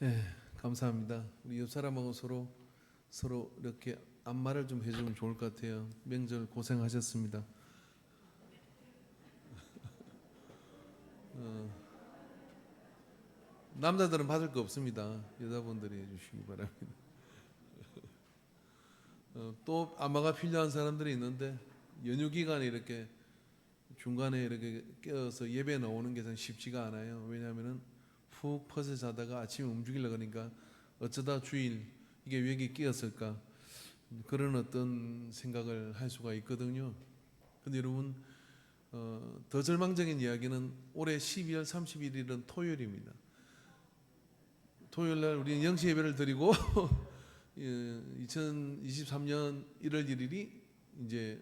네, 감사합니다. 우리 옆 사람하고 서로 이렇게 안마를 좀 해주면 좋을 것 같아요. 명절 고생하셨습니다. 남자들은 받을 거 없습니다. 여자분들이 해주시기 바랍니다. 또 안마가 필요한 사람들이 있는데 연휴 기간에 이렇게 중간에 이렇게 깨어서 예배 나오는 게 쉽지가 않아요. 왜냐하면은 푹 퍼져 자다가 아침에 움직이려고 하니까 어쩌다 주일 이게 왜 이렇게 끼었을까 그런 어떤 생각을 할 수가 있거든요. 근데 여러분 더 절망적인 이야기는 올해 12월 31일은 토요일입니다. 토요일 날 우리는 영시 예배를 드리고 2023년 1월 1일이 이제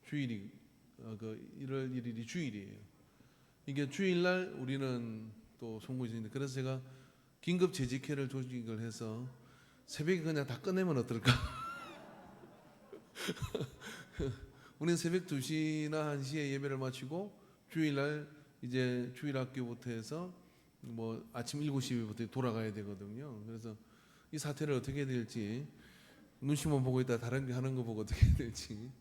주일이 그 1월 1일이 주일이에요. 이게 주일날 우리는 또 송구주인데 그래서 제가 긴급 재직회를 조직을 해서 새벽에 그냥 다 끝내면 어떨까? 우리는 새벽 2시나 1시에 예배를 마치고 주일날 이제 주일학교부터 해서 뭐 아침 7시부터 돌아가야 되거든요. 그래서 이 사태를 어떻게 해야 될지 눈치만 보고 있다 다른 게 하는 거 보고 어떻게 해야 될지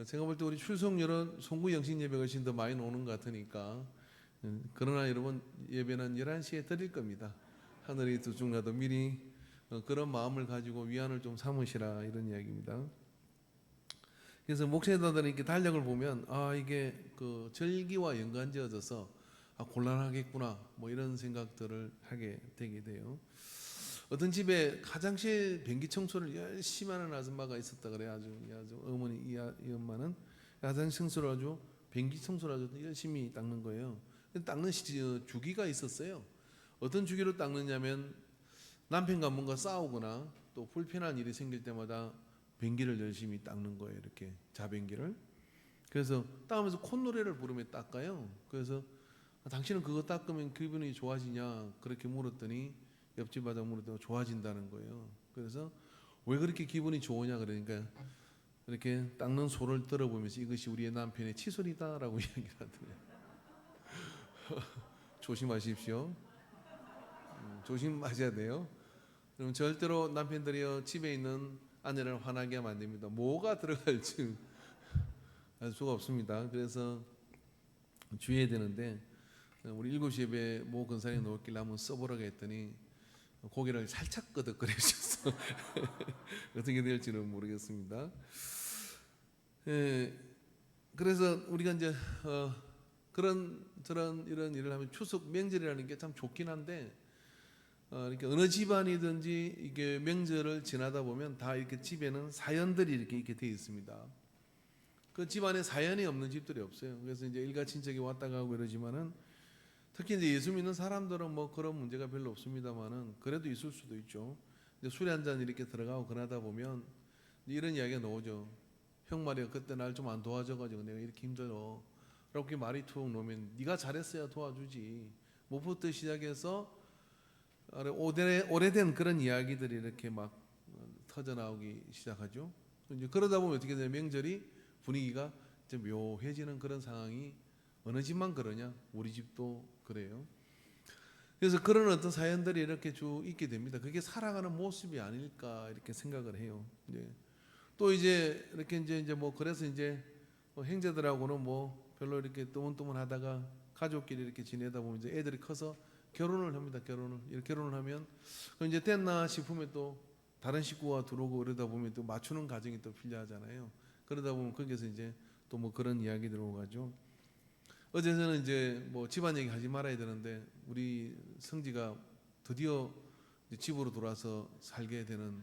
제가 볼 때 우리 출석률은 송구 영신 예배가 훨씬 더 많이 오는 것 같으니까 그러나 여러분 예배는 11시에 드릴 겁니다. 하늘이 두 중 나도 미리 그런 마음을 가지고 위안을 좀 삼으시라 이런 이야기입니다. 그래서 목회자들은 이렇게 달력을 보면 이게 그 절기와 연관지어져서 곤란하겠구나 뭐 이런 생각들을 하게 되게 돼요. 어떤 집에 화장실 변기 청소를 열심히 하는 아줌마가 있었다 그래요. 아주 어머니 이 엄마는 화장실 청소를 아주 변기 청소를 아주 열심히 닦는 거예요. 닦는 주기가 있었어요. 어떤 주기로 닦느냐면 남편과 뭔가 싸우거나 또 불편한 일이 생길 때마다 변기를 열심히 닦는 거예요. 이렇게 자변기를. 그래서 닦으면서 콧노래를 부르며 닦아요. 그래서 당신은 그거 닦으면 기분이 좋아지냐 그렇게 물었더니 옆집 아줌마 물었더니 좋아진다는 거예요. 그래서 왜 그렇게 기분이 좋으냐 그러니까 이렇게 닦는 소를 들어보면서 이것이 우리의 남편의 치솔이다라고 이야기를 하더래요. 조심하십시오. 조심하셔야 돼요. 그럼 절대로 남편들이요 집에 있는 아내를 화나게 하면 안 됩니다. 뭐가 들어갈지 알 수가 없습니다. 그래서 주의해야 되는데 우리 7시 예배 모 근사에 놓을길래 한번 써보라고 했더니 고개를 살짝 끄덕거리셨어. 어떻게 될지는 모르겠습니다. 그래서 우리가 이제 저런 이런 일을 하면 추석 명절이라는 게 참 좋긴 한데 이렇게 어느 집안이든지 이게 명절을 지나다 보면 다 이렇게 집에는 사연들이 이렇게 돼 있습니다. 그 집안에 사연이 없는 집들이 없어요. 그래서 이제 일가 친척이 왔다 가고 이러지만은 특히 이제 예수 믿는 사람들은 뭐 그런 문제가 별로 없습니다만은 그래도 있을 수도 있죠. 이제 술에 한 잔 이렇게 들어가고 그러다 보면 이런 이야기가 나오죠. 형 말이야 그때 날 좀 안 도와줘가지고 내가 이렇게 힘들어. 이렇게 말이 툭 놓으면 네가 잘했어야 도와주지. 뭐부터 시작해서 오래된 그런 이야기들이 이렇게 막 터져 나오기 시작하죠. 이제 그러다 보면 어떻게 되냐 명절이 분위기가 좀 묘해지는 그런 상황이 어느 집만 그러냐 우리 집도 그래요. 그래서 그런 어떤 사연들이 이렇게 쭉 있게 됩니다. 그게 살아가는 모습이 아닐까 이렇게 생각을 해요. 또 이제 이렇게 이제 뭐 그래서 이제 뭐 형제들하고는 뭐 별로 이렇게 뜨문뜨문하다가 가족끼리 이렇게 지내다 보면 이제 애들이 커서 결혼을 합니다. 결혼을 하면 이제 됐나 싶으면 또 다른 식구가 들어오고 그러다 보면 또 맞추는 과정이 또 필요하잖아요. 그러다 보면 거기서 이제 또 뭐 그런 이야기 들어오가죠. 어제 저는 이제 뭐 집안 얘기 하지 말아야 되는데 우리 성지가 드디어 이제 집으로 돌아서 살게 되는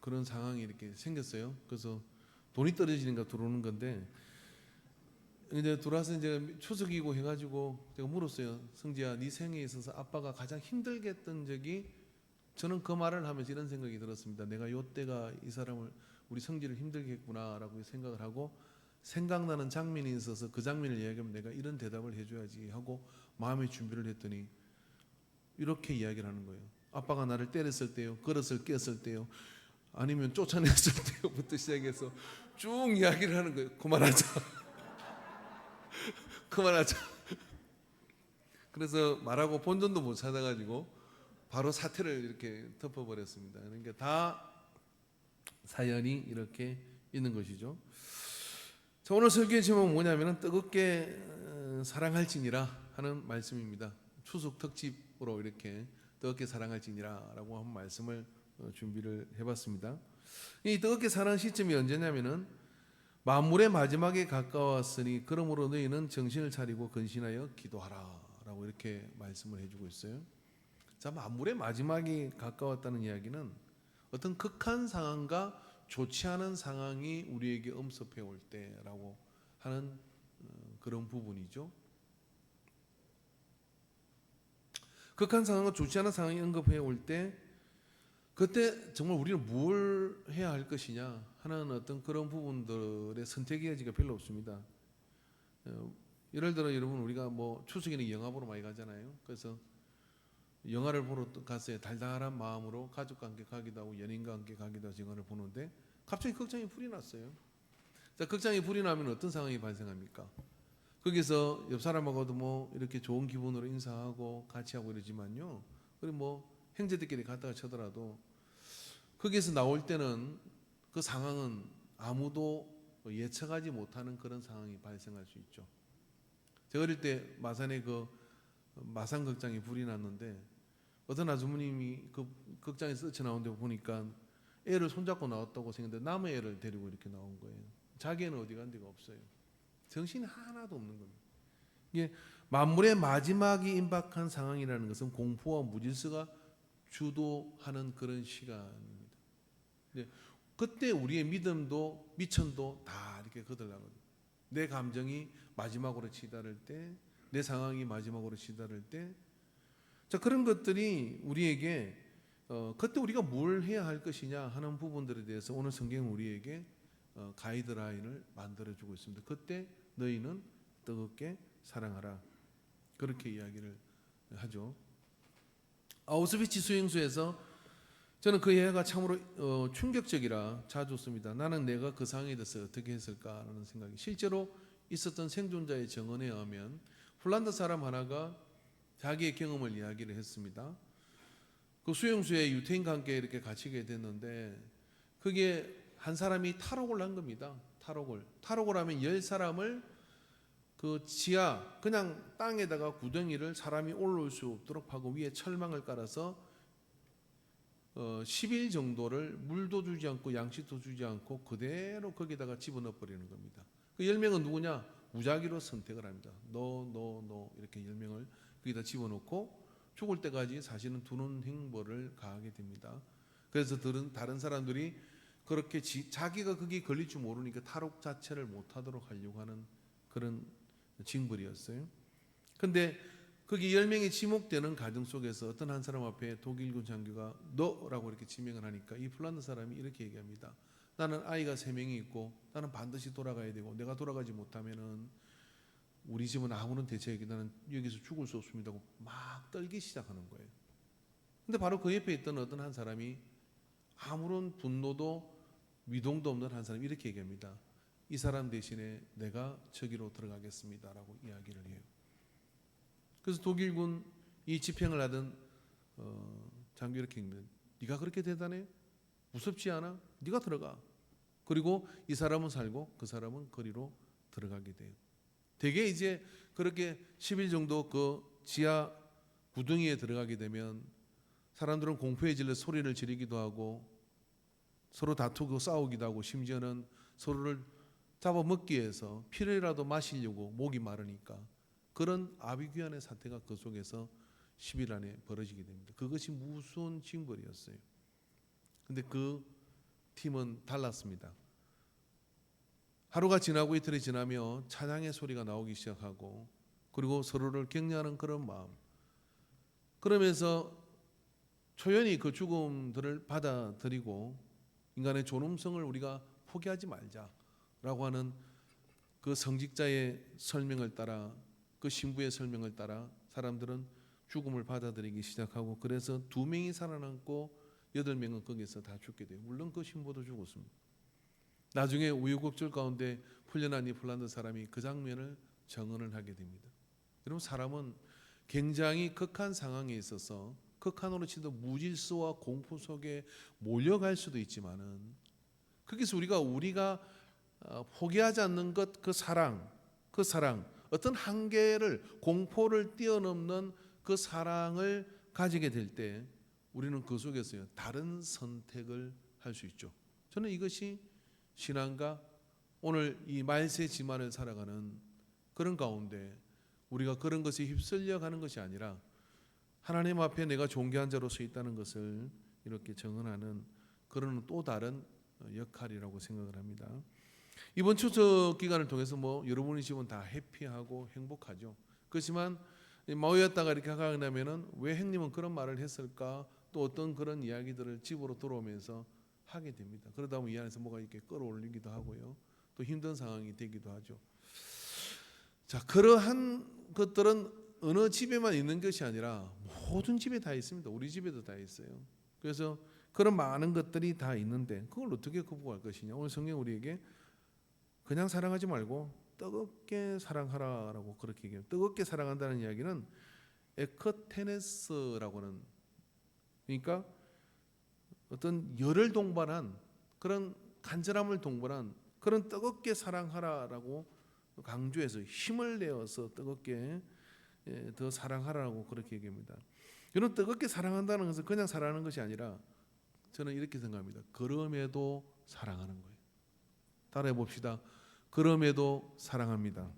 그런 상황이 이렇게 생겼어요. 그래서 돈이 떨어지니까 들어오는 건데 이제 들어와서 이제 추석이고 해가지고 제가 물었어요. 성지야, 네 생에 있어서 아빠가 가장 힘들게 했던 적이 저는 그 말을 하면서 이런 생각이 들었습니다. 내가 요때가 이 사람을 우리 성지를 힘들게 했구나라고 생각을 하고 생각나는 장면이 있어서 그 장면을 이야기하면 내가 이런 대답을 해줘야지 하고 마음의 준비를 했더니 이렇게 이야기를 하는 거예요. 아빠가 나를 때렸을 때요, 걸었을 깼을 때요, 아니면 쫓아냈을 때부터 시작해서 쭉 이야기를 하는 거예요. 그만하자. 그만하자. 그래서 말하고 본전도 못 찾아가지고 바로 사태를 이렇게 덮어버렸습니다. 그러니까 다 사연이 이렇게 있는 것이죠. 자, 오늘 설교의 제목은 뭐냐면 뜨겁게 사랑할지니라 하는 말씀입니다. 추석 특집으로 이렇게 뜨겁게 사랑할지니라 라고 한 말씀을 준비를 해봤습니다. 이 뜨겁게 사랑하는 시점이 언제냐면은 만물의 마지막에 가까웠으니 그러므로 너희는 정신을 차리고 근신하여 기도하라 라고 이렇게 말씀을 해주고 있어요. 자, 만물의 마지막이 가까웠다는 이야기는 어떤 극한 상황과 좋지 않은 상황이 우리에게 엄습해 올 때라고 하는 그런 부분이죠. 극한 상황과 좋지 않은 상황이 언급해 올 때 그때 정말 우리는 뭘 해야 할 것이냐 하는 어떤 그런 부분들의 선택의 여지가 별로 없습니다. 예를 들어 여러분 우리가 뭐 추석에는 영화 보러 많이 가잖아요. 그래서 영화를 보러 갔어요. 달달한 마음으로 가족과 함께 가기도 하고 연인과 함께 가기도 하고 영화를 보는데 갑자기 극장에 불이 났어요. 자, 극장에 불이 나면 어떤 상황이 발생합니까? 거기서 옆 사람하고도 뭐 이렇게 좋은 기분으로 인사하고 같이 하고 이러지만요. 그리고 뭐 형제들끼리 갔다가 쳐더라도 거기에서 나올 때는 그 상황은 아무도 예측하지 못하는 그런 상황이 발생할 수 있죠. 제가 어릴 때 마산에 그 마산 극장에 불이 났는데 어떤 아주머님이 그 극장에서 뛰쳐나온 데 보니까 애를 손잡고 나왔다고 생각했는데 남의 애를 데리고 이렇게 나온 거예요. 자기 애는 어디 간 데가 없어요. 정신이 하나도 없는 겁니다. 이게 만물의 마지막이 임박한 상황이라는 것은 공포와 무질서가 주도하는 그런 시간입니다. 그때 우리의 믿음도 미천도 다 이렇게 거들나거든요. 내 감정이 마지막으로 치달을 때, 내 상황이 마지막으로 치달을 때, 자, 그런 것들이 우리에게 그때 우리가 뭘 해야 할 것이냐 하는 부분들에 대해서 오늘 성경은 우리에게 가이드라인을 만들어주고 있습니다. 그때 너희는 뜨겁게 사랑하라, 그렇게 이야기를 하죠. 아우슈비츠 수용소에서 저는 그 예가 참으로 충격적이라 자주 씁니다. 나는 내가 그 상황에 대해서 어떻게 했을까라는 생각이, 실제로 있었던 생존자의 증언에 의하면 폴란드 사람 하나가 자기의 경험을 이야기를 했습니다. 그 수용소에 유태인과 함께 이렇게 갇히게 됐는데 그게 한 사람이 탈옥을 한 겁니다. 탈옥을 하면 10사람을 그 지하 그냥 땅에다가 구덩이를 사람이 올라올 수 없도록 하고 위에 철망을 깔아서 10일 정도를 물도 주지 않고 양식도 주지 않고 그대로 거기다가 집어넣어 버리는 겁니다. 그 10명은 누구냐? 무작위로 선택을 합니다. 너 이렇게 10명을 거기다 집어넣고 죽을 때까지 사실은 두는 행보를 가하게 됩니다. 그래서 다른 사람들이 그렇게 자기가 거기 걸릴 줄 모르니까 탈옥 자체를 못하도록 하려고 하는 그런 징벌이었어요. 근데 거기 10명이 지목되는 가정 속에서 어떤 한 사람 앞에 독일군 장교가 너라고 이렇게 지명을 하니까 이 폴란드 사람이 이렇게 얘기합니다. 나는 아이가 3명이 있고 나는 반드시 돌아가야 되고 내가 돌아가지 못하면은 우리 집은 아무런 대책이 나는 여기서 죽을 수 없습니다 하고 막 떨기 시작하는 거예요. 근데 바로 그 옆에 있던 어떤 한 사람이 아무런 분노도 미동도 없는 한 사람이 이렇게 얘기합니다. 이 사람 대신에 내가 저기로 들어가겠습니다라고 이야기를 해요. 그래서 독일군 이 집행을 하던 장교 이렇게 얘기합니다. 네가 그렇게 대단해? 무섭지 않아? 네가 들어가. 그리고 이 사람은 살고 그 사람은 거리로 들어가게 돼요. 대개 이제 그렇게 10일 정도 그 지하 구덩이에 들어가게 되면 사람들은 공포에 질려 소리를 지르기도 하고 서로 다투고 싸우기도 하고 심지어는 서로를 잡아먹기 위해서 피를라도 마시려고 목이 마르니까 그런 아비규환의 사태가 그 속에서 10일 안에 벌어지게 됩니다. 그것이 무서운 징벌이었어요. 근데 그 팀은 달랐습니다. 하루가 지나고 이틀이 지나며 찬양의 소리가 나오기 시작하고 그리고 서로를 격려하는 그런 마음, 그러면서 초연히 그 죽음들을 받아들이고 인간의 존엄성을 우리가 포기하지 말자라고 하는 그 성직자의 설명을 따라, 그 신부의 설명을 따라 사람들은 죽음을 받아들이기 시작하고, 그래서 2명이 살아남고 8명은 거기서 다 죽게 돼요. 물론 그 신부도 죽었습니다. 나중에 우여곡절 가운데 풀려난 이 폴란드 사람이 그 장면을 정언을 하게 됩니다. 여러분, 사람은 굉장히 극한 상황에 있어서 극한으로 치도 무질서와 공포 속에 몰려갈 수도 있지만은 거기서 우리가 포기하지 않는 것, 그 사랑, 어떤 한계를 공포를 뛰어넘는 그 사랑을 가지게 될 때 우리는 그 속에서 다른 선택을 할 수 있죠. 저는 이것이 신앙과 오늘 이 말세 지만을 살아가는 그런 가운데 우리가 그런 것에 휩쓸려 가는 것이 아니라 하나님 앞에 내가 존귀한 자로 서 있다는 것을 이렇게 정언하는 그런 또 다른 역할이라고 생각을 합니다. 이번 추석 기간을 통해서 여러분이 집은 다 해피하고 행복하죠. 그렇지만 모였다가 이렇게 가게 되면은 왜 형님은 그런 말을 했을까? 또 어떤 그런 이야기들을 집으로 들어오면서 하게 됩니다. 그러다 보면 이 안에서 뭐가 이렇게 끌어올리기도 하고요. 또 힘든 상황이 되기도 하죠. 자, 그러한 것들은 어느 집에만 있는 것이 아니라 모든 집에 다 있습니다. 우리 집에도 다 있어요. 그래서 그런 많은 것들이 다 있는데 그걸 어떻게 극복할 것이냐. 오늘 성경 우리에게 그냥 사랑하지 말고 뜨겁게 사랑하라라고 그렇게 얘기해요. 뜨겁게 사랑한다는 이야기는 에크테네스라고는, 그러니까 어떤 열을 동반한 그런 간절함을 동반한 그런 뜨겁게 사랑하라라고 강조해서 힘을 내어서 뜨겁게 더 사랑하라고 그렇게 얘기합니다. 여러분, 뜨겁게 사랑한다는 것은 그냥 사랑하는 것이 아니라 저는 이렇게 생각합니다. 그럼에도 사랑하는 거예요. 따라해 봅시다. 그럼에도 사랑합니다.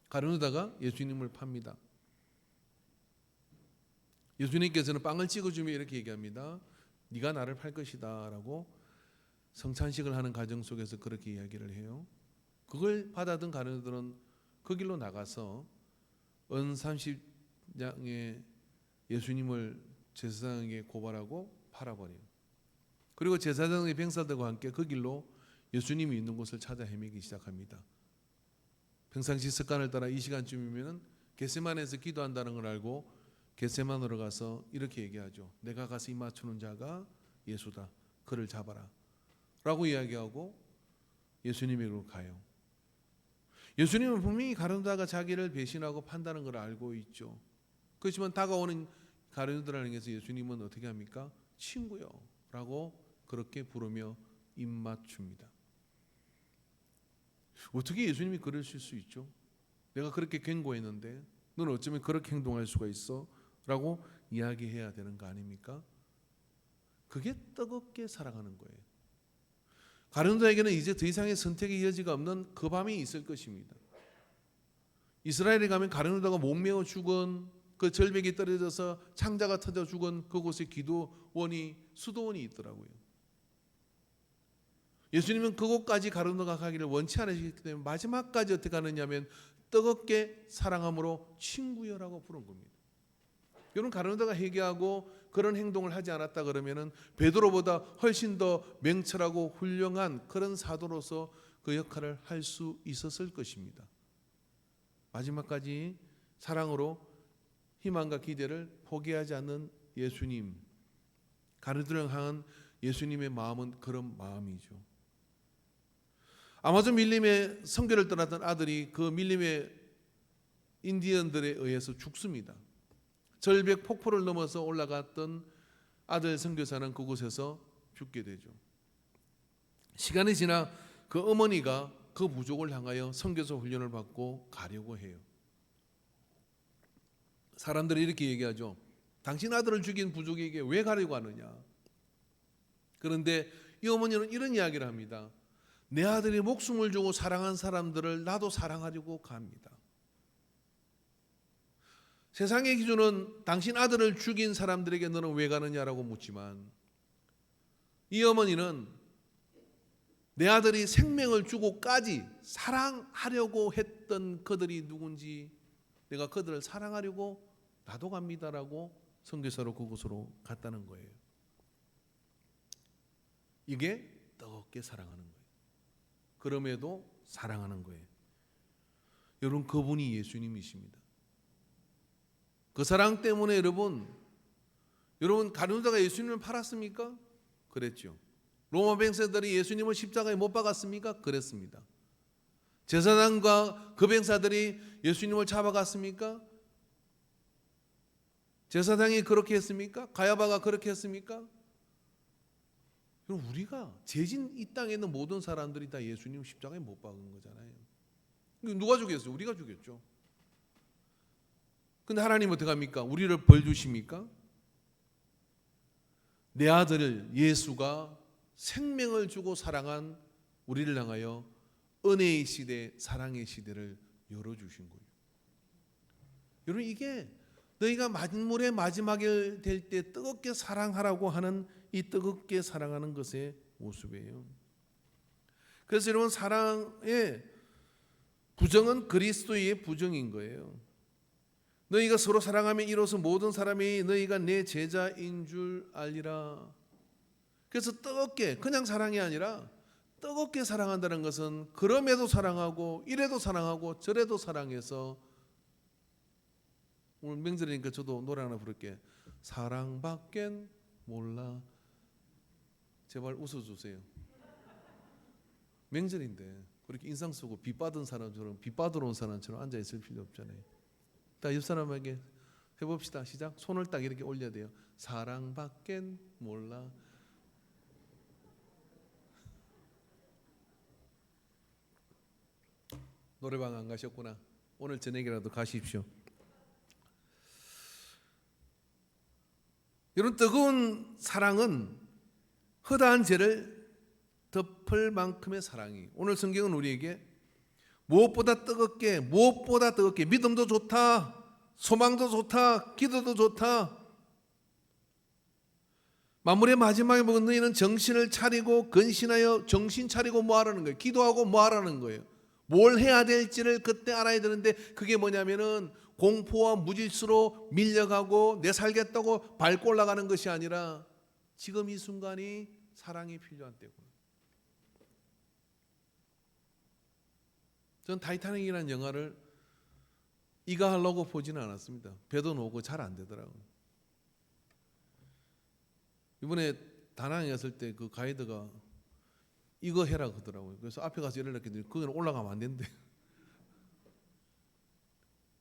가룟유다가 예수님을 팝니다. 예수님께서는 빵을 찍어주며 이렇게 얘기합니다. 네가 나를 팔 것이다 라고 성찬식을 하는 과정 속에서 그렇게 이야기를 해요. 그걸 받아든 가룟유다는 그 길로 나가서 은 30냥에 예수님을 제사장에게 고발하고 팔아버려요. 그리고 제사장의 병사들과 함께 그 길로 예수님이 있는 곳을 찾아 헤매기 시작합니다. 평상시 습관을 따라 이 시간쯤이면 겟세마네에서 기도한다는 걸 알고 겟세마네로 가서 이렇게 얘기하죠. 내가 가서 입 맞추는 자가 예수다. 그를 잡아라 라고 이야기하고 예수님에게로 가요. 예수님은 분명히 가룟유다가 자기를 배신하고 판다는 걸 알고 있죠. 그렇지만 다가오는 가룟유다라는 것에서 예수님은 어떻게 합니까? 친구요 라고 그렇게 부르며 입 맞춥니다. 어떻게 예수님이 그러실 수 있죠? 내가 그렇게 경고했는데 너는 어쩌면 그렇게 행동할 수가 있어? 라고 이야기해야 되는 거 아닙니까? 그게 뜨겁게 사랑하는 거예요. 가룟유다에게는 이제 더 이상의 선택의 여지가 없는 그 밤이 있을 것입니다. 이스라엘에 가면 가룟유다가 목매어 죽은 그 절벽이 떨어져서 창자가 터져 죽은 그곳에 기도원이 수도원이 있더라고요. 예수님은 그곳까지 가룟유다가 가기를 원치 않으시기 때문에 마지막까지 어떻게 하느냐면 뜨겁게 사랑함으로 친구여라고 부른 겁니다. 여러분, 가룟유다가 회개하고 그런 행동을 하지 않았다 그러면은 베드로보다 훨씬 더 명철하고 훌륭한 그런 사도로서 그 역할을 할 수 있었을 것입니다. 마지막까지 사랑으로 희망과 기대를 포기하지 않는 예수님, 가룟유다를 향한 예수님의 마음은 그런 마음이죠. 아마존 밀림의 선교를 떠났던 아들이 그 밀림의 인디언들에 의해서 죽습니다. 절벽 폭포를 넘어서 올라갔던 아들 선교사는 그곳에서 죽게 되죠. 시간이 지나 그 어머니가 그 부족을 향하여 선교사 훈련을 받고 가려고 해요. 사람들이 이렇게 얘기하죠. 당신 아들을 죽인 부족에게 왜 가려고 하느냐. 그런데 이 어머니는 이런 이야기를 합니다. 내 아들이 목숨을 주고 사랑한 사람들을 나도 사랑하려고 갑니다. 세상의 기준은 당신 아들을 죽인 사람들에게 너는 왜 가느냐라고 묻지만 이 어머니는 내 아들이 생명을 주고까지 사랑하려고 했던 그들이 누군지 내가 그들을 사랑하려고 나도 갑니다라고 선교사로 그곳으로 갔다는 거예요. 이게 뜨겁게 사랑하는 거예요. 그럼에도 사랑하는 거예요. 여러분, 그분이 예수님이십니다. 그 사랑 때문에 여러분 가룟유다가 예수님을 팔았습니까? 그랬죠. 로마 병사들이 예수님을 십자가에 못 박았습니까? 그랬습니다. 제사장과 그 병사들이 예수님을 잡아갔습니까? 제사장이 그렇게 했습니까? 가야바가 그렇게 했습니까? 우리가 죄진 이 땅에 있는 모든 사람들이 다 예수님 십자가에 못 박은 거잖아요. 누가 죽였어요? 우리가 죽였죠. 근데 하나님 어떻게 합니까? 우리를 벌 주십니까? 내 아들 예수가 생명을 주고 사랑한 우리를 향하여 은혜의 시대, 사랑의 시대를 열어주신 거예요. 여러분, 이게 너희가 만물의 마지막에 될 때 뜨겁게 사랑하라고 하는 이 뜨겁게 사랑하는 것의 모습이에요. 그래서 여러분, 사랑의 부정은 그리스도의 부정인 거예요. 너희가 서로 사랑하면 이로써 모든 사람이 너희가 내 제자인 줄 알리라. 그래서 뜨겁게, 그냥 사랑이 아니라 뜨겁게 사랑한다는 것은 그럼에도 사랑하고 이래도 사랑하고 저래도 사랑해서, 오늘 명절이니까 저도 노래 하나 부를게. 사랑밖엔 몰라. 제발 웃어주세요. 명절인데 그렇게 인상 쓰고 빚 받은 사람처럼, 빚 받으러 온 사람처럼 앉아 있을 필요 없잖아요. 딱 옆 사람에게 해봅시다. 시작. 손을 딱 이렇게 올려야 돼요. 사랑밖엔 몰라. 노래방 안 가셨구나. 오늘 저녁이라도 가십시오. 여러분, 뜨거운 사랑은 허다한 죄를 덮을 만큼의 사랑이, 오늘 성경은 우리에게 무엇보다 뜨겁게 믿음도 좋다, 소망도 좋다, 기도도 좋다, 만물의 마지막에 보면 너희는 정신을 차리고 근신하여 정신 차리고 뭐 하라는 거예요? 기도하고 뭐 하라는 거예요? 뭘 해야 될지를 그때 알아야 되는데, 그게 뭐냐면은 공포와 무질서로 밀려가고 내 살겠다고 밟고 올라가는 것이 아니라 지금 이 순간이 사랑이 필요한 때고. 전 타이타닉이라는 영화를 이가 하려고 보지는 않았습니다. 배도 놓고 잘 안 되더라고요. 이번에 다낭에 갔을 때 그 가이드가 이거 해라 그러더라고요. 그래서 앞에 가서 연락했더니 거기는 올라가면 안 된대.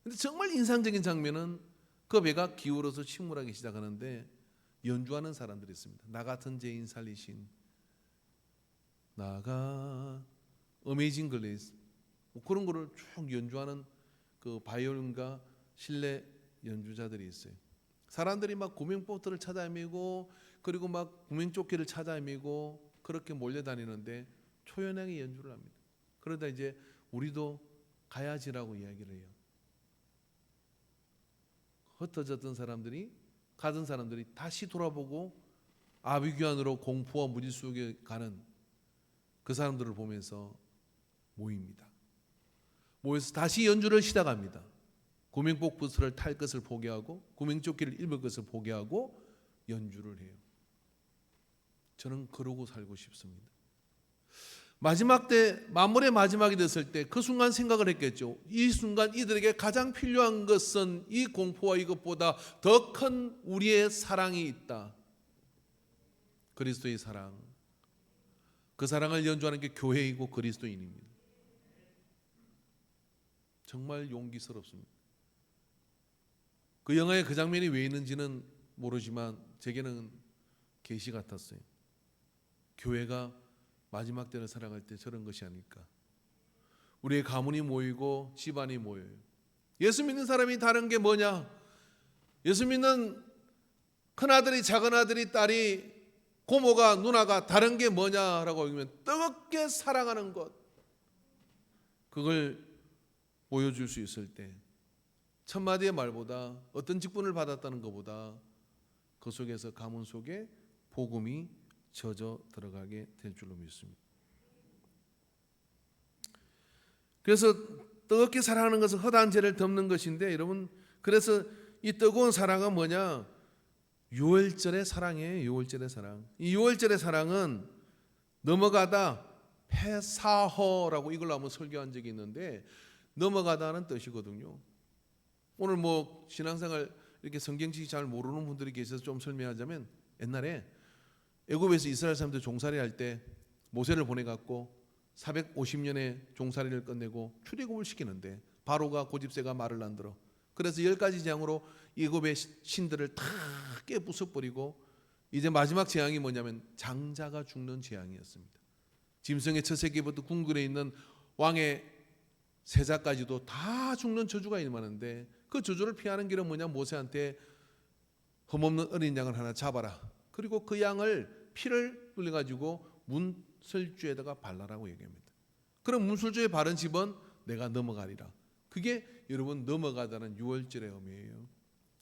근데 정말 인상적인 장면은 그 배가 기울어서 침몰하기 시작하는데 연주하는 사람들이 있습니다. 나 같은 죄인 살리신 나가, 어메이징 글레이스, 그런 거를 쭉 연주하는 그 바이올린과 실내 연주자들이 있어요. 사람들이 막 구명보트를 찾아 헤매고, 그리고 막 구명조끼를 찾아 헤매고 그렇게 몰려다니는데 초연하게 연주를 합니다. 그러다 이제 우리도 가야지라고 이야기를 해요. 흩어졌던 사람들이, 가던 사람들이 다시 돌아보고 아비규환으로 공포와 무질 속에 가는 그 사람들을 보면서 모입니다. 모여서 다시 연주를 시작합니다. 구명복 부스를 탈 것을 포기하고 구명조끼를 입을 것을 포기하고 연주를 해요. 저는 그러고 살고 싶습니다. 마지막 때, 만물의 마지막이 됐을 때 그 순간 생각을 했겠죠. 이 순간 이들에게 가장 필요한 것은 이 공포와 이것보다 더 큰 우리의 사랑이 있다. 그리스도의 사랑. 그 사랑을 연주하는 게 교회이고 그리스도인입니다. 정말 용기스럽습니다. 그 영화에 그 장면이 왜 있는지는 모르지만 제게는 계시 같았어요. 교회가 마지막 때를 살아갈 때 저런 것이 아닐까. 우리의 가문이 모이고 집안이 모여요. 예수 믿는 사람이 다른 게 뭐냐? 예수 믿는 큰아들이, 작은아들이, 딸이, 고모가, 누나가 다른 게 뭐냐라고 하면 뜨겁게 사랑하는 것, 그걸 보여줄 수 있을 때 첫 마디의 말보다, 어떤 직분을 받았다는 것보다 그 속에서 가문 속에 복음이 젖어 들어가게 될 줄로 믿습니다. 그래서 뜨겁게 사랑하는 것은 허다한 죄를 덮는 것인데, 여러분, 그래서 이 뜨거운 사랑은 뭐냐? 6월절의 사랑이에요. 6월절의 사랑. 이 6월절의 사랑은 넘어가다, 페사허라고 이걸로 한번 설교한 적이 있는데, 넘어가다는 뜻이거든요. 오늘 뭐 신앙생활 이렇게 성경지식 잘 모르는 분들이 계셔서 좀 설명하자면, 옛날에 애굽에서 이스라엘 사람들 종살이 할 때 모세를 보내갖고 450년의 종살이를 끝내고 출애굽을 시키는데 바로가 고집세가 말을 안 들어. 그래서 10가지 재앙으로 애굽의 신들을 다 깨부숴버리고 이제 마지막 재앙이 뭐냐면 장자가 죽는 재앙이었습니다. 짐승의 첫 새끼부터 궁궐에 있는 왕의 세자까지도 다 죽는 저주가 임하는데 그 저주를 피하는 길은 뭐냐? 모세한테 흠없는 어린 양을 하나 잡아라. 그리고 그 양을 피를 흘려가지고 문설주에다가 발라라고 얘기합니다. 그럼 문설주에 바른 집은 내가 넘어가리라. 그게 여러분 넘어가다는 유월절의 의미예요.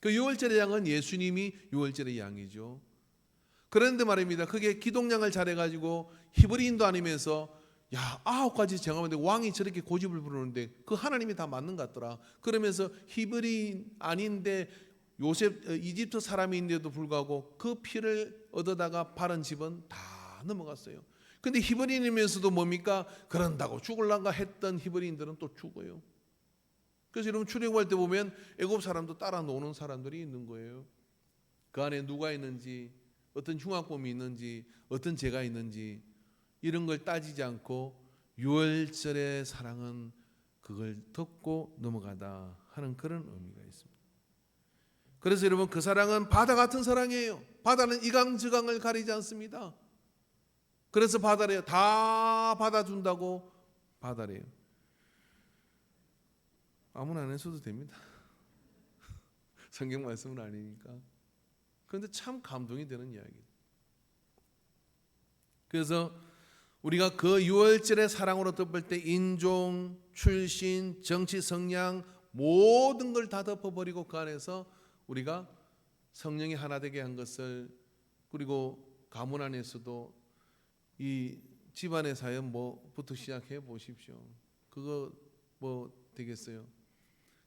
그 유월절의 양은 예수님이 유월절의 양이죠. 그런데 말입니다. 그게 기독량을 잘해가지고 히브리인도 아니면서 야 9가지 정하는데 왕이 저렇게 고집을 부르는데 그 하나님이 다 맞는 것 같더라. 그러면서 히브리인 아닌데 요셉 이집트 사람인데도 불구하고 그 피를 얻어다가 바른 집은 다 넘어갔어요. 근데 히브리인이면서도 뭡니까? 그런다고 죽을란가 했던 히브리인들은 또 죽어요. 그래서 여러분 출애굽할 때 보면 애굽 사람도 따라 노는 사람들이 있는 거예요. 그 안에 누가 있는지, 어떤 흉악범이 있는지, 어떤 죄가 있는지 이런 걸 따지지 않고 유월절의 사랑은 그걸 덮고 넘어가다 하는 그런 의미가 있습니다. 그래서 여러분 그 사랑은 바다 같은 사랑이에요. 바다는 이강저강을 가리지 않습니다. 그래서 바다래요. 다 받아준다고 바다래요. 아무나 안 했어도 됩니다. 성경 말씀은 아니니까. 그런데 참 감동이 되는 이야기예요. 그래서 우리가 그 유월절의 사랑으로 덮을 때 인종, 출신, 정치 성향 모든 걸 다 덮어버리고 그 안에서 우리가 성령이 하나 되게 한 것을, 그리고 가문 안에서도 이 집안의 사연 뭐부터 시작해 보십시오. 그거 뭐 되겠어요?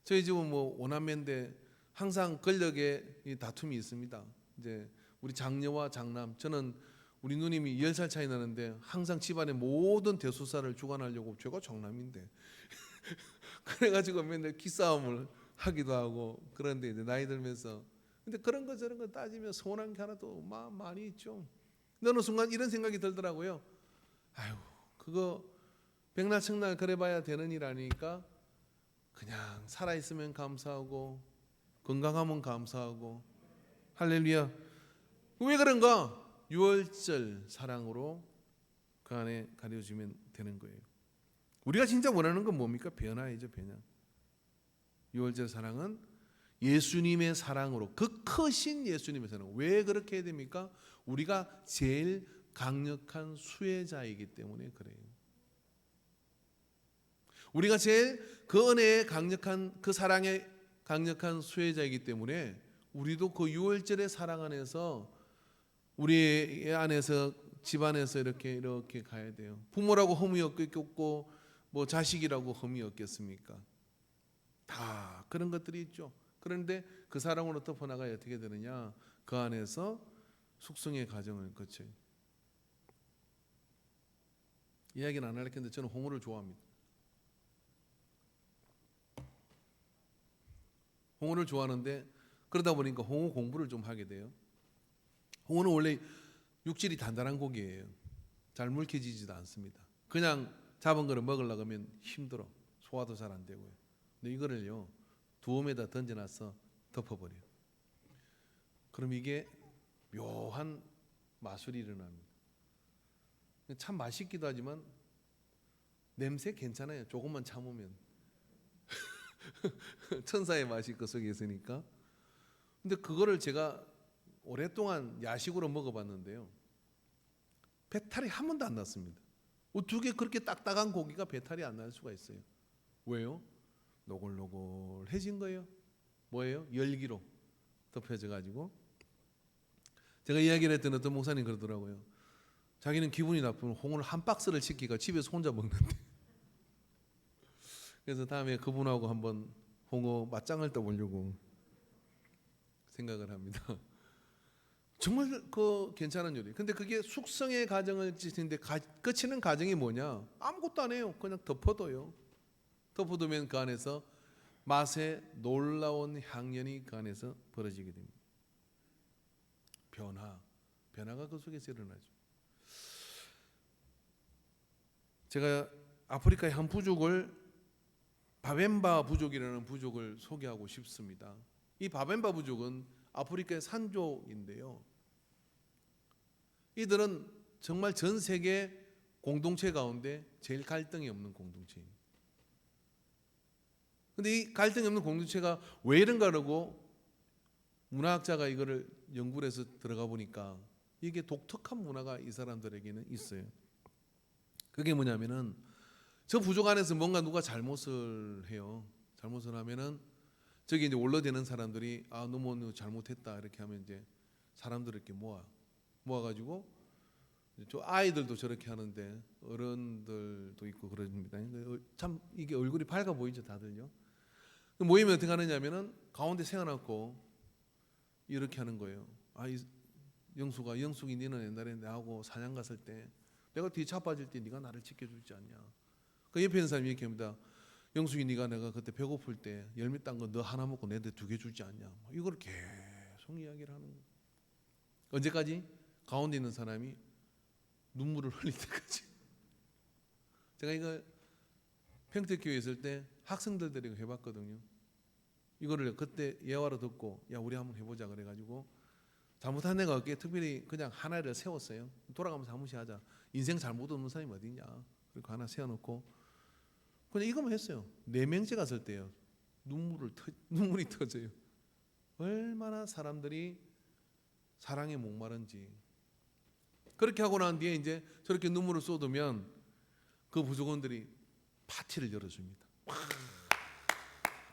저희 집은 뭐 오남매인데 항상 권력의 이 다툼이 있습니다. 이제 우리 장녀와 장남, 저는 우리 누님이 10살 차이 나는데 항상 집안의 모든 대소사를 주관하려고, 제가 장남인데 그래가지고 맨날 기싸움을 하기도 하고. 그런데 이제 나이 들면서 근데 그런 거 저런 거 따지면 서운한 게 하나도 많이 있죠. 근데 어느 순간 이런 생각이 들더라고요. 아유, 그거 백날 청날 그래봐야 되는 일 아니니까 그냥 살아있으면 감사하고 건강하면 감사하고. 할렐루야. 왜 그런가? 유월절 사랑으로 그 안에 가려주면 되는 거예요. 우리가 진짜 원하는 건 뭡니까? 변화이죠, 변화. 유월절 사랑은 예수님의 사랑으로, 그 크신 예수님의 사랑. 왜 그렇게 해야 됩니까? 우리가 제일 강력한 수혜자이기 때문에 그래요. 우리가 제일 그 은혜의 강력한, 그 사랑의 강력한 수혜자이기 때문에 우리도 그 유월절의 사랑 안에서, 우리 안에서, 집안에서 이렇게 가야 돼요. 부모라고 흠이 없겠고 뭐 자식이라고 흠이 없겠습니까? 다 그런 것들이 있죠. 그런데 그 사랑으로 덮어나가야 어떻게 되느냐? 그 안에서 숙성의 과정을 거쳐요. 이야기는 안 할 텐데 저는 홍어를 좋아합니다. 홍어를 좋아하는데 그러다 보니까 홍어 공부를 좀 하게 돼요. 홍어는 원래 육질이 단단한 고기예요. 잘 물켜지지도 않습니다. 그냥 잡은 거를 먹으려고 하면 힘들어. 소화도 잘 안 되고요. 근데 이거를요, 두엄에다 던져놔서 덮어버려요. 그럼 이게 묘한 마술이 일어납니다. 참 맛있기도 하지만 냄새 괜찮아요. 조금만 참으면. 천사의 맛이 그 속에 있으니까. 근데 그거를 제가 오랫동안 야식으로 먹어봤는데요, 배탈이 한 번도 안 났습니다. 어떻게 그렇게 딱딱한 고기가 배탈이 안 날 수가 있어요? 왜요? 노골노골해진 거예요. 뭐예요? 열기로 덮여져 가지고. 제가 이야기를 했던 어떤 목사님 그러더라고요. 자기는 기분이 나쁘면 홍어를 한 박스를 시키고 집에서 혼자 먹는데. 그래서 다음에 그분하고 한번 홍어 맞짱을 떠보려고 생각을 합니다. 정말 그 괜찮은 요리. 근데 그게 숙성의 과정을 지치는데 거치는 과정이 뭐냐? 아무것도 안 해요. 그냥 덮어둬요. 덮어두면 그 안에서 맛의 놀라운 향연이 그 안에서 벌어지게 됩니다. 변화가 그 속에서 일어나죠. 제가 아프리카의 한 부족을, 바벤바 부족이라는 부족을 소개하고 싶습니다. 이 바벤바 부족은 아프리카의 산족인데요. 이들은 정말 전 세계 공동체 가운데 제일 갈등이 없는 공동체입니다. 근데 이 갈등이 없는 공동체가 왜 이런가 하고 문화학자가 이거를 연구를 해서 들어가 보니까 이게 독특한 문화가 이 사람들에게는 있어요. 그게 뭐냐면은 저 부족 안에서 뭔가 누가 잘못을 해요. 잘못을 하면은 저기 이제 올라대는 사람들이 아 너무 잘못했다 이렇게 하면 이제 사람들을 이렇게 모아가지고 저 아이들도 저렇게 하는데 어른들도 있고 그럽니다. 참 이게 얼굴이 밝아 보이죠 다들요. 모이면 어떻게 하느냐면은 가운데 세워놓고 이렇게 하는 거예요. 아 영숙이 니는 옛날에 나하고 사냥 갔을 때 내가 뒤에 차 빠질 때 네가 나를 지켜주지 않냐. 그 옆에 있는 사람이 이렇게 합니다. 영숙이 네가 내가 그때 배고플 때 열매 딴 거 너 하나 먹고 내한테 2개 주지 않냐. 이걸 계속 이야기를 하는 거예요. 언제까지? 가운데 있는 사람이 눈물을 흘릴 때까지. 제가 이거 평택교회 있을 때 학생들 데리고 해봤거든요. 이거를 그때 예화로 듣고 야 우리 한번 해보자 그래가지고 잘못한 애가 없게 특별히 그냥 하나를 세웠어요. 돌아가면서 한 번씩 하자. 인생 잘못 없는 사람이 어디냐. 그리고 하나 세워놓고 그냥 이것만 했어요. 4명째 갔을 때요. 눈물이 터져요. 얼마나 사람들이 사랑에 목마른지. 그렇게 하고 난 뒤에 이제 저렇게 눈물을 쏟으면 그 부족원들이 파티를 열어줍니다.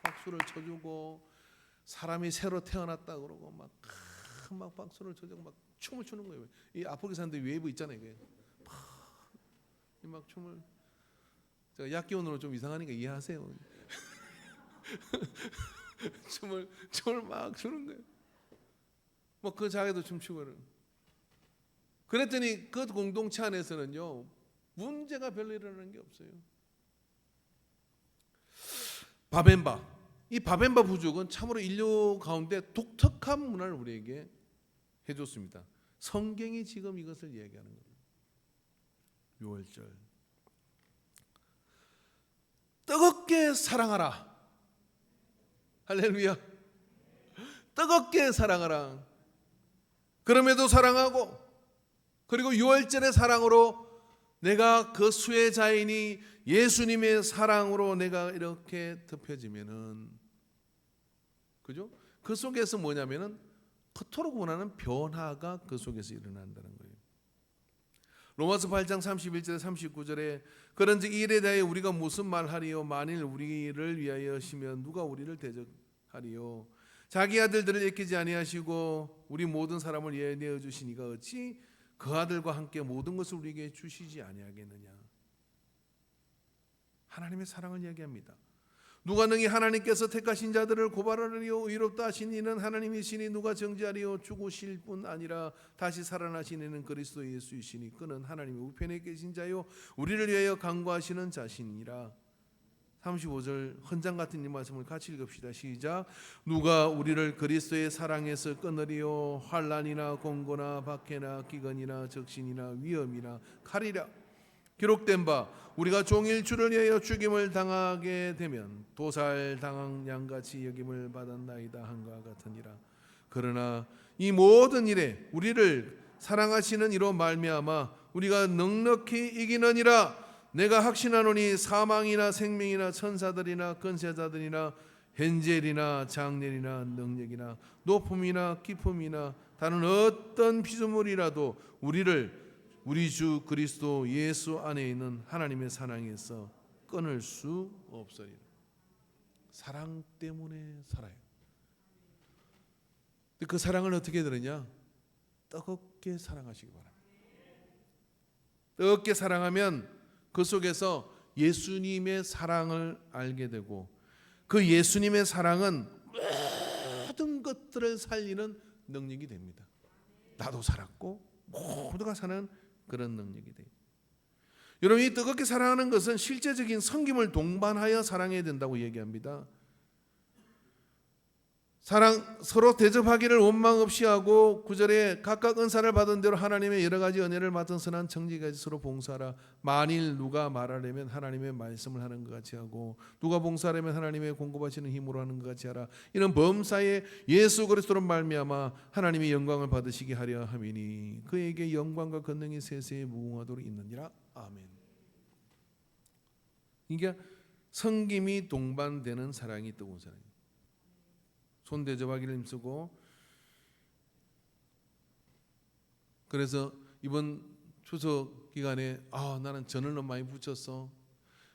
박수를 쳐주고 사람이 새로 태어났다 그러고 막 박수를 쳐주고 막 춤을 추는 거예요. 이 아프리카 사람들 웨이브 있잖아요. 이게 막 춤을 제가 약기원으로 좀 이상하니까 이해하세요. 춤을 막 추는 거예요. 뭐 그 자기도 춤추고 그랬더니 그 공동체 안에서는요 문제가 별로 일어나는 게 없어요. 바벤바 이 바벤바 부족은 참으로 인류 가운데 독특한 문화를 우리에게 해줬습니다. 성경이 지금 이것을 이야기하는 거예요. 6월절 뜨겁게 사랑하라. 할렐루야. 뜨겁게 사랑하라. 그럼에도 사랑하고 그리고 6월절의 사랑으로 내가 그 수혜자이니 예수님의 사랑으로 내가 이렇게 덮여지면은 그죠? 그 속에서 뭐냐면은 그토록 원하는 변화가 그 속에서 일어난다는 거예요. 로마서 8장 31절에 39절에 그런즉 이 일에 대하여 우리가 무슨 말하리요 만일 우리를 위하여 하시면 누가 우리를 대적하리요 자기 아들들을 아끼지 아니하시고 우리 모든 사람을 위하여 내어 주시니가 어찌 그 아들과 함께 모든 것을 우리에게 주시지 아니하겠느냐. 하나님의 사랑을 이야기합니다. 누가 능히 하나님께서 택하신 자들을 고발하리요 의롭다 하신 이는 하나님이시니 누가 정죄하리요 죽으실 뿐 아니라 다시 살아나신 이는 그리스도 예수이시니 그는 하나님의 우편에 계신 자요 우리를 위하여 간구하시는 자신이라. 35절 헌장 같은 이 말씀을 같이 읽읍시다. 시작. 누가 우리를 그리스도의 사랑에서 끊으리요 환난이나 공고나 박해나 기근이나 적신이나 위험이나 칼이라. 기록된 바 우리가 종일 주를 위하여 죽임을 당하게 되면 도살 당한 양같이 여김을 받았나이다 한과 같으니라. 그러나 이 모든 일에 우리를 사랑하시는 이로 말미암아 우리가 넉넉히 이기느니라. 내가 확신하노니 사망이나 생명이나 천사들이나 권세자들이나 현재일이나 장래일이나 능력이나 높음이나 깊음이나 다른 어떤 피조물이라도 우리를 우리 주 그리스도 예수 안에 있는 하나님의 사랑에서 끊을 수 없으리라. 사랑 때문에 살아요. 그 사랑을 어떻게 들으냐? 뜨겁게 사랑하시기 바랍니다. 뜨겁게 사랑하면 그 속에서 예수님의 사랑을 알게 되고 그 예수님의 사랑은 모든 것들을 살리는 능력이 됩니다. 나도 살았고 모두가 사는 그런 능력이 돼요. 여러분 이 뜨겁게 사랑하는 것은 실제적인 섬김을 동반하여 사랑해야 된다고 얘기합니다. 사랑 서로 대접하기를 원망 없이 하고 9절에 각각 은사를 받은 대로 하나님의 여러 가지 은혜를 맡은 선한 청지까지 서로 봉사하라. 만일 누가 말하려면 하나님의 말씀을 하는 것 같이 하고 누가 봉사하려면 하나님의 공급하시는 힘으로 하는 것 같이 하라. 이는 범사에 예수 그리스도로 말미암아 하나님의 영광을 받으시게 하려 함이니 그에게 영광과 권능이 세세에 무궁하도록 있느니라. 아멘. 이게 성김이 동반되는 사랑이 뜨거운 사랑이에요. 손 대접하기를 힘쓰고, 그래서 이번 추석 기간에 나는 전을 너무 많이 붙였어.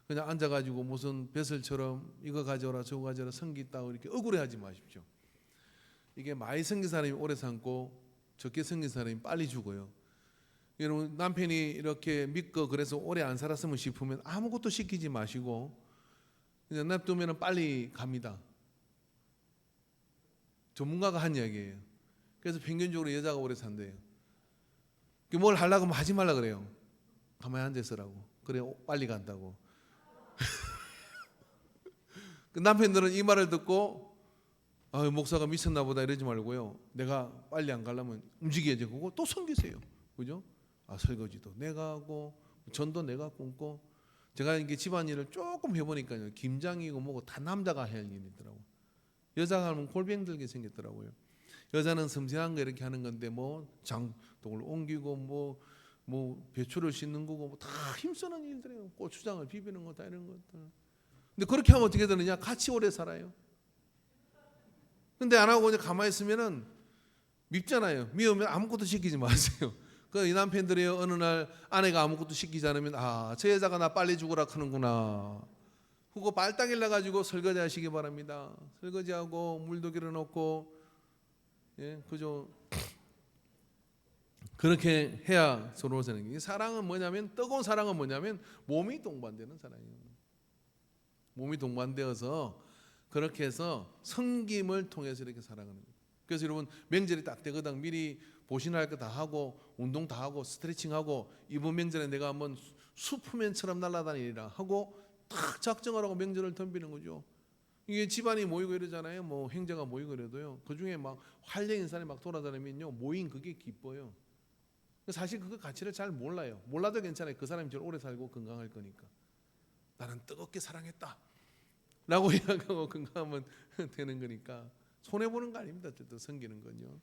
그냥 앉아가지고 무슨 벼슬처럼 이거 가져오라 저거 가져오라 성기 있다고 이렇게 억울해하지 마십시오. 이게 많이 생긴 사람이 오래 삶고 적게 생긴 사람이 빨리 죽어요. 여러분 남편이 이렇게 믿고 그래서 오래 안 살았으면 싶으면 아무것도 시키지 마시고 그냥 냅두면 빨리 갑니다. 전문가가 한 이야기예요. 그래서 평균적으로 여자가 오래 산대요. 뭘 하려고 하면 하지 말라 그래요. 가만히 앉아 있으라고. 그래 빨리 간다고. 그 남편들은 이 말을 듣고 목사가 미쳤나 보다 이러지 말고요. 내가 빨리 안 가려면 움직여야지. 그거 또 섬기세요. 그죠? 설거지도 내가 하고 전도 내가 끊고. 제가 이게 집안일을 조금 해보니까요. 김장이고 뭐고 다 남자가 해야 할 일이더라고요. 여자가 하면 골병 들게 생겼더라고요. 여자는 섬세한 거 이렇게 하는 건데 뭐 장독을 옮기고 뭐 배추를 씻는 거고 다 힘쓰는 일들이에요. 고추장을 비비는 거 다 이런 것들. 근데 그렇게 하면 어떻게 되느냐? 같이 오래 살아요. 근데 안 하고 그냥 가만히 있으면은 밉잖아요. 미우면 아무것도 시키지 마세요. 그 이 남편들이 어느 날 아내가 아무것도 시키지 않으면 저 여자가 나 빨리 죽으라 하는구나. 그거 발당일 나 가지고 설거지 하시기 바랍니다. 설거지하고 물도 길어놓고 그죠? 그렇게 해야 서로 사는 게. 사랑은 뭐냐면 뜨거운 사랑은 뭐냐면 몸이 동반되는 사랑이에요. 몸이 동반되어서 그렇게 해서 섬김을 통해서 이렇게 사랑하는 거예요. 그래서 여러분 명절이 딱 되거든 미리 보시나 할 거 다 하고 운동 다 하고 스트레칭하고 이번 명절에 내가 한번 슈퍼맨처럼 날아다니리라 하고 딱 작정을 하고 명절을 덤비는 거죠. 이게 집안이 모이고 이러잖아요. 뭐 형제가 모이고 이래도요. 그 중에 막 활력 인사람이 막 돌아다니면요 모인 그게 기뻐요. 사실 그 가치를 잘 몰라요. 몰라도 괜찮아요. 그 사람이 제일 오래 살고 건강할 거니까. 나는 뜨겁게 사랑했다 라고 이야기하고 건강하면 되는 거니까 손해보는 거 아닙니다. 어쨌든 섬기는 건요.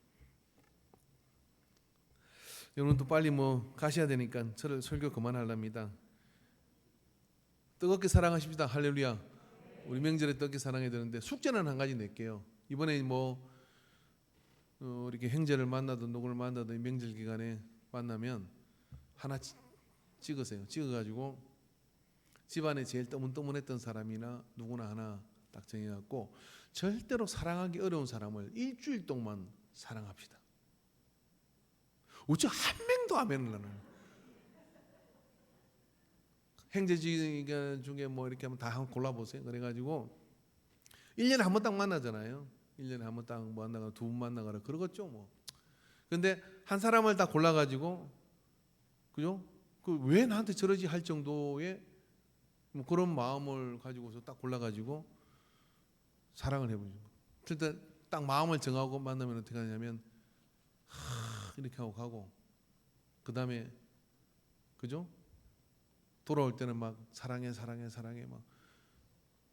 여러분도 빨리 가셔야 되니까 저를 설교 그만하랍니다. 뜨겁게 사랑하십시다. 할렐루야. 우리 명절에 뜨겁게 사랑해야 되는데 숙제는 한 가지 낼게요. 이번에 이렇게 형제를 만나든 누구를 만나든 명절 기간에 만나면 하나 찍으세요. 찍어가지고 집안에 제일 떠문떠문했던 사람이나 누구나 하나 딱 정해갖고 절대로 사랑하기 어려운 사람을 일주일 동안 사랑합시다. 어째 한 명도 하면은 나는 형제 중에 이렇게 하면 다 골라보세요. 그래가지고 1년에 한 번 딱 만나잖아요. 1년에 한 번 딱 만나가 두 번 만나가라 그러겠죠 뭐. 근데 한 사람을 딱 골라가지고 그죠? 왜 나한테 저러지 할 정도의 그런 마음을 가지고서 딱 골라가지고 사랑을 해보죠. 일단 딱 마음을 정하고 만나면 어떻게 하냐면 이렇게 하고 가고 그 다음에 그죠? 돌아올 때는 막 사랑해 막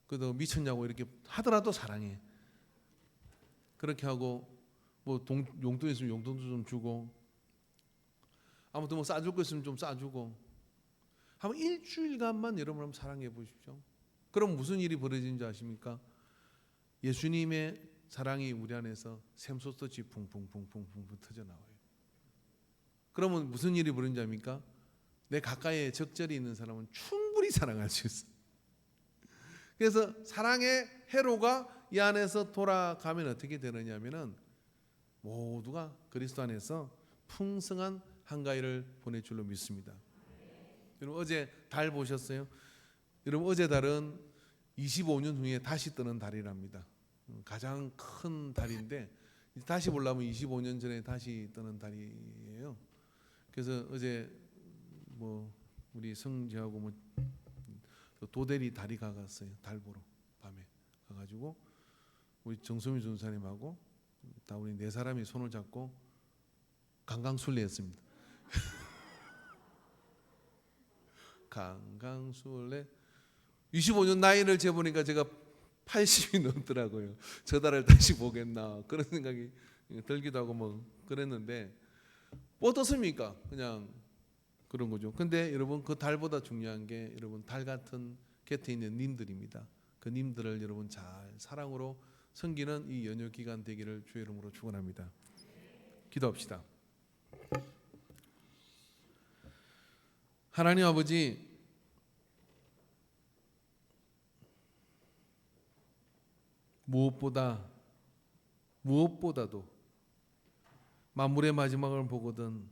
그래도 미쳤냐고 이렇게 하더라도 사랑해 그렇게 하고 용돈 있으면 용돈도 좀 주고 아무튼 싸줄 거 있으면 좀 싸주고 한번 일주일간만 여러분 한번 사랑해 보십시오. 그럼 무슨 일이 벌어지는지 아십니까? 예수님의 사랑이 우리 안에서 샘솟듯이 붕붕붕붕 터져 나와요. 그러면 무슨 일이 벌어지는지 압니까? 내 가까이에 적절히 있는 사람은 충분히 사랑할 수 있어요. 그래서 사랑의 회로가 이 안에서 돌아가면 어떻게 되느냐면은 모두가 그리스도 안에서 풍성한 한가위를 보낼 줄로 믿습니다. 여러분 어제 달 보셨어요? 여러분 어제 달은 25년 후에 다시 뜨는 달이랍니다. 가장 큰 달인데 다시 보려면 25년 전에 다시 뜨는 달이에요. 그래서 어제 우리 성지하고 도대리 다리 가갔어요. 달 보러 밤에 가가지고 우리 정소미 전사님하고 다 우리 네 사람이 손을 잡고 강강술래했습니다. 강강술래 25년 나이를 재보니까 제가 80이 넘더라고요. 저 달을 다시 보겠나 그런 생각이 들기도 하고 뭐 그랬는데 뭐 어떻습니까? 그냥 그런 거죠. 근데 여러분 그 달보다 중요한 게 여러분 달 같은 곁에 있는 님들입니다. 그 님들을 여러분 잘 사랑으로 섬기는 이 연휴 기간 되기를 주의 이름으로 축원합니다. 기도합시다. 하나님 아버지, 무엇보다도 만물의 마지막을 보거든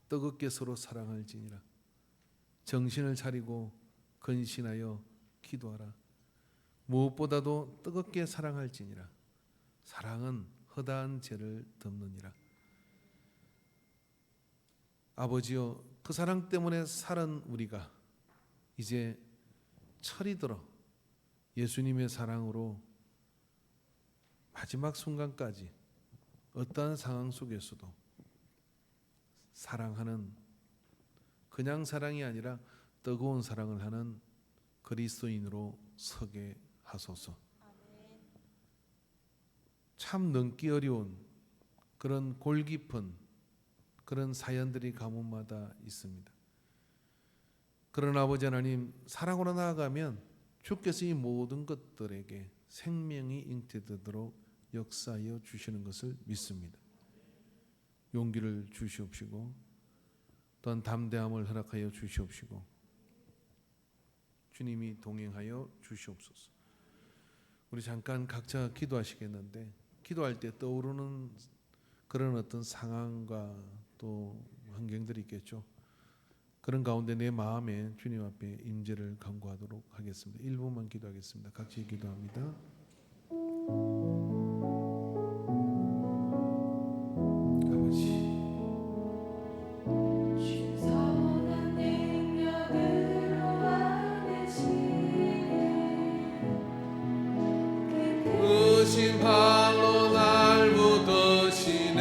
뜨겁게 서로 사랑할지니라. 정신을 차리고 근신하여 기도하라. 무엇보다도 뜨겁게 사랑할지니라. 사랑은 허다한 죄를 덮느니라. 아버지여, 그 사랑 때문에 살은 우리가 이제 철이 들어 예수님의 사랑으로 마지막 순간까지 어떠한 상황 속에서도 사랑하는, 그냥 사랑이 아니라 뜨거운 사랑을 하는 그리스도인으로 서게 하소서. 참 넘기 어려운 그런 골 깊은 그런 사연들이 가문마다 있습니다. 그러나 아버지 하나님, 사랑으로 나아가면 주께서 이 모든 것들에게 생명이 잉태되도록 역사하여 주시는 것을 믿습니다. 용기를 주시옵시고 또한 담대함을 허락하여 주시옵시고 주님이 동행하여 주시옵소서. 우리 잠깐 각자 기도하시겠는데, 기도할 때 떠오르는 그런 어떤 상황과 또 환경들이 있겠죠. 그런 가운데 내 마음에 주님 앞에 임재를 간구하도록 하겠습니다. 1분만 기도하겠습니다. 같이 기도합니다. 발로 날 붙드시네.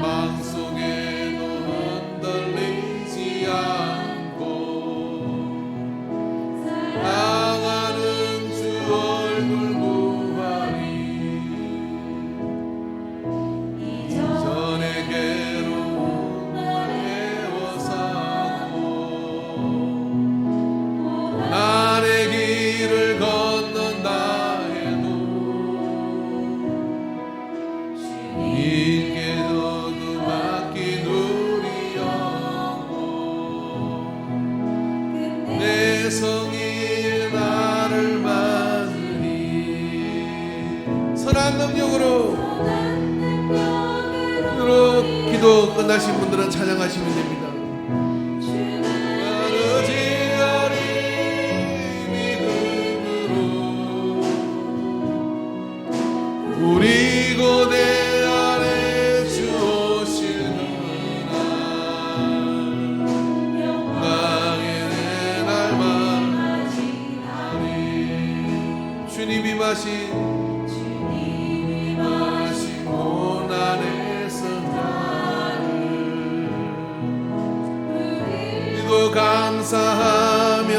망속에도 흔들리지 않고 나가는 주 얼굴 보아리. 이전의 괴로움 애워싸고 나의 길을 걷는다 해도 주님께도 맡긴 우리 영혼, 내 성의에 나를 맞으니 선한 능력으로 기도 끝나신 분들은 찬양하시면 됩니다. 우리 고대 안에 주 오시는 날, 영광의 내 날만 맞이하리. 주님이 마신 고난의 선자를 우리도 감사하며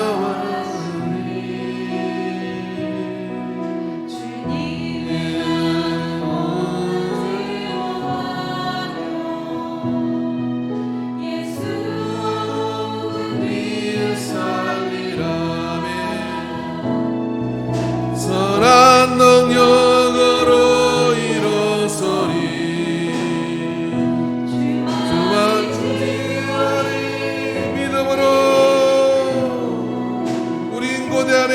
능력으로 일어서리. 주만 주시하리. 믿음으로 우린 고대 안에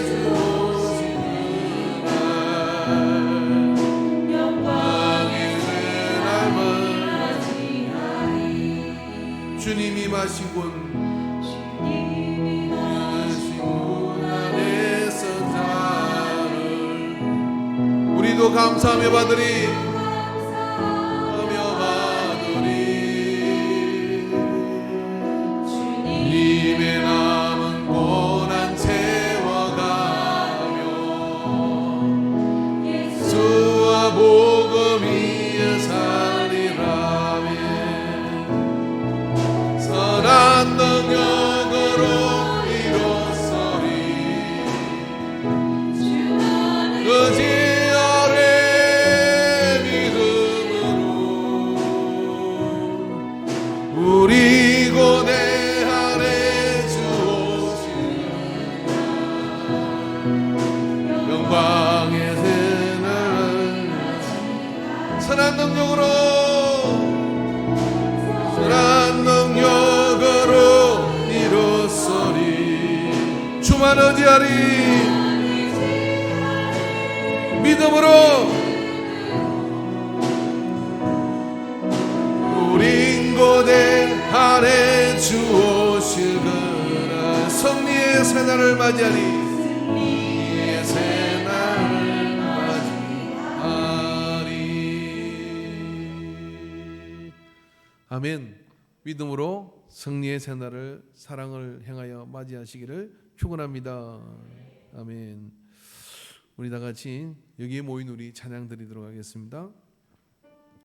주 오시는 날, 영광의 날만 주님이 마시곤 우리도 감사하며 받으리. 주님의 주만 의지하리. 믿음으로 우린 고대 안에 주 오실 그날 승리의 새날을 맞이하리. 승리의 새날을 맞이하리. 아멘. 믿음으로 승리의 새날을 사랑을 행하여 맞이하시기를 축원합니다. 아멘. 우리 다 같이 여기에 모인 우리 찬양 드리도록 하겠습니다.